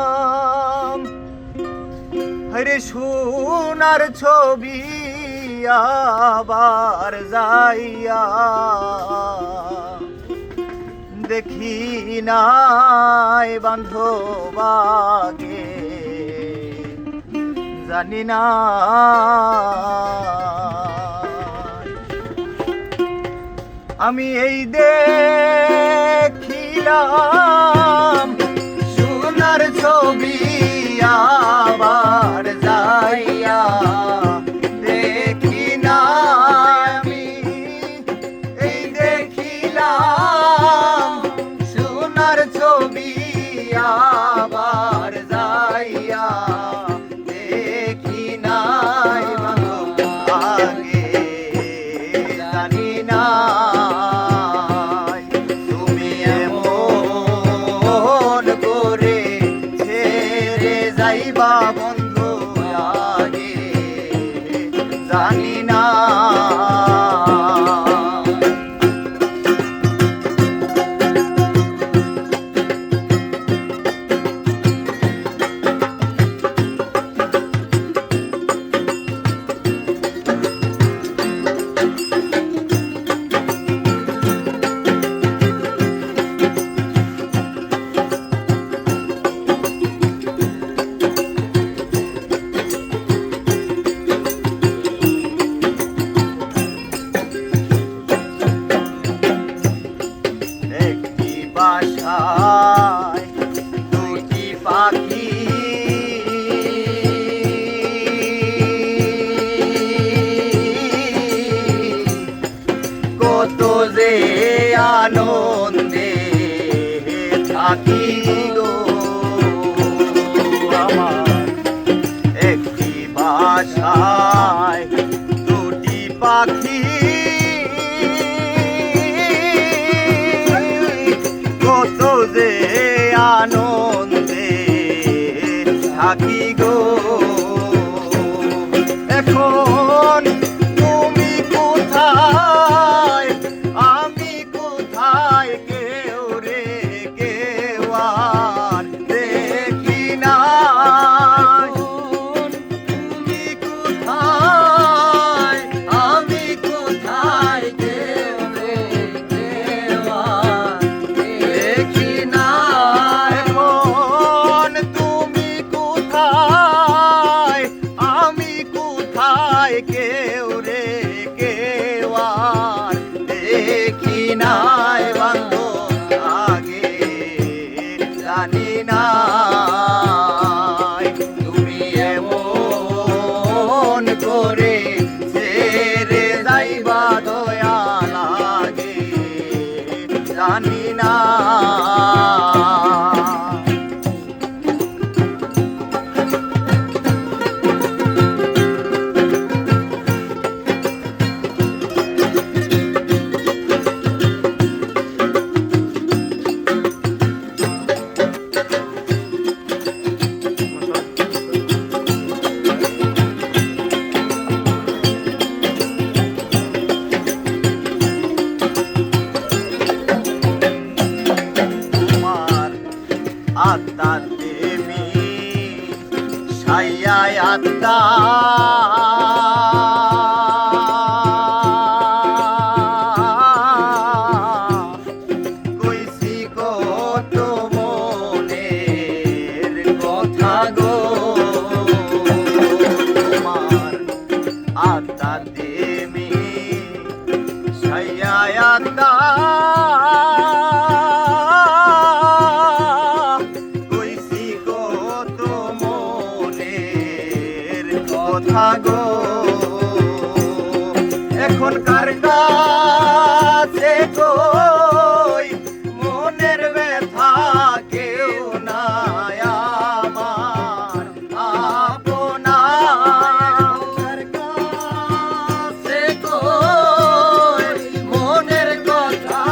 দেখিলাম হরে সোনার ছবি আবার যাইয়া দেখি নাই বান্ধবাগে জানি না আমি এই দেখিলাম সোনার ছবি আবার যাইয়া দেখি না আমি এই দেখিলাম সোনার ছবি আবার যাইয়া দেখি নাই আগে জানি না তুমি এমন করে ছেড়ে যাইবা বন্ধু আগে জানি না বাসায় দুটি পাখি কত যে আনন্দে থাকি গো আমার একটি বাসায় দুটি পাখি কত যে আনন্দে থাকি গো এখন তুমি কোথায় আমি কোথায় কেউ রে কেউ আর দেখি না তুমি কোথায় আমি কোথায় কেউ রে কেউ আর দেখি না এখন তুমি কোথায় আমি কোথায় কেউ রে কেউ আর দেখি নাই বান্ধব আগে জানি না তুমি এমন করে ছেড়ে যাইবা দয়া লাগে জানি না আত্মা দেবী সাইয়ায় আত্মা কইছি কত মনের কথা গো তোমার আত্মা দেবী সাইয়ায় আত্মা কথা গো এখন কার কাছে কই মনের ব্যথা কেউ নাই আমার আপনা কার কাছে কই মনের কথা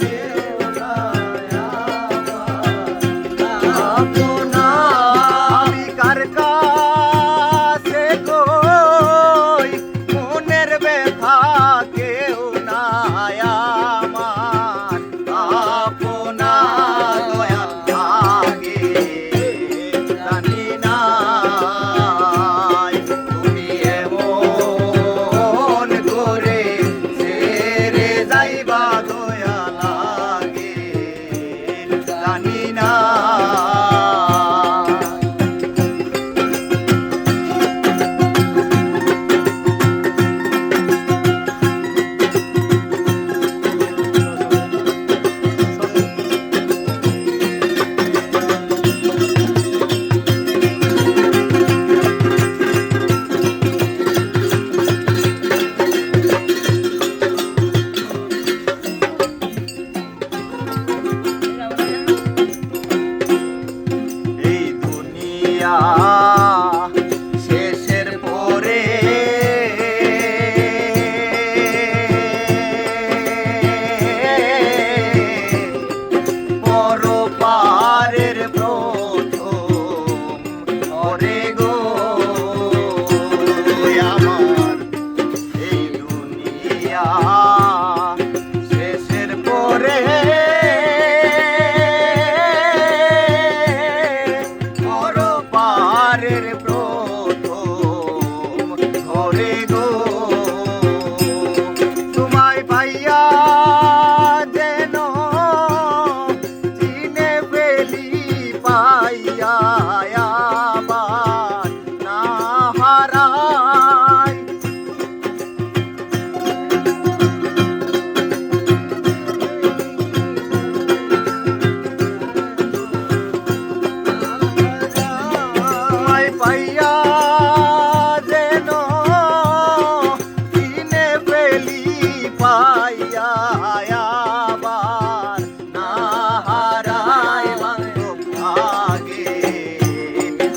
কেউ নাই আমার আপনা আমি কার কেউ নাই আমার আপনা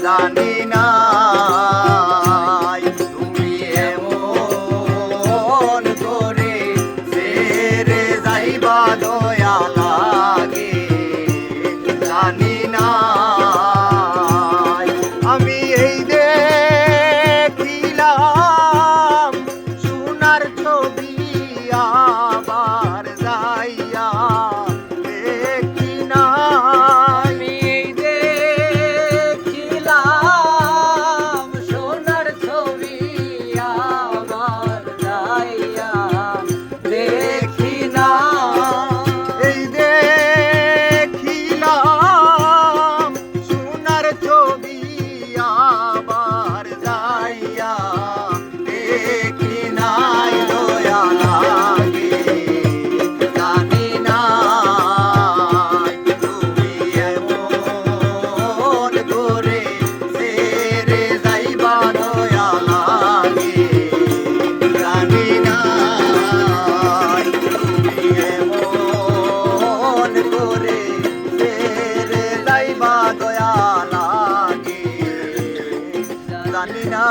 জানি না তুমি এমন করে ছেড়ে যাইবা দয়া লাগে জানি না আমি এই দেখিলাম সোনার ছবি আবার যাইয়া দেখি না আমি এই দেখিলাম সোনার ছবি আবার যাইয়া দেখি না এই দেখিলাম সোনার ছবি আবার যাইয়া দেখি নাই দয়া লাগে জানি না তুমি এমন করে ছেড়ে যাইবা দয়া লাগে জানি না তুমি এমন করে ছেড়ে যাইবা দয়া লাগে জানি না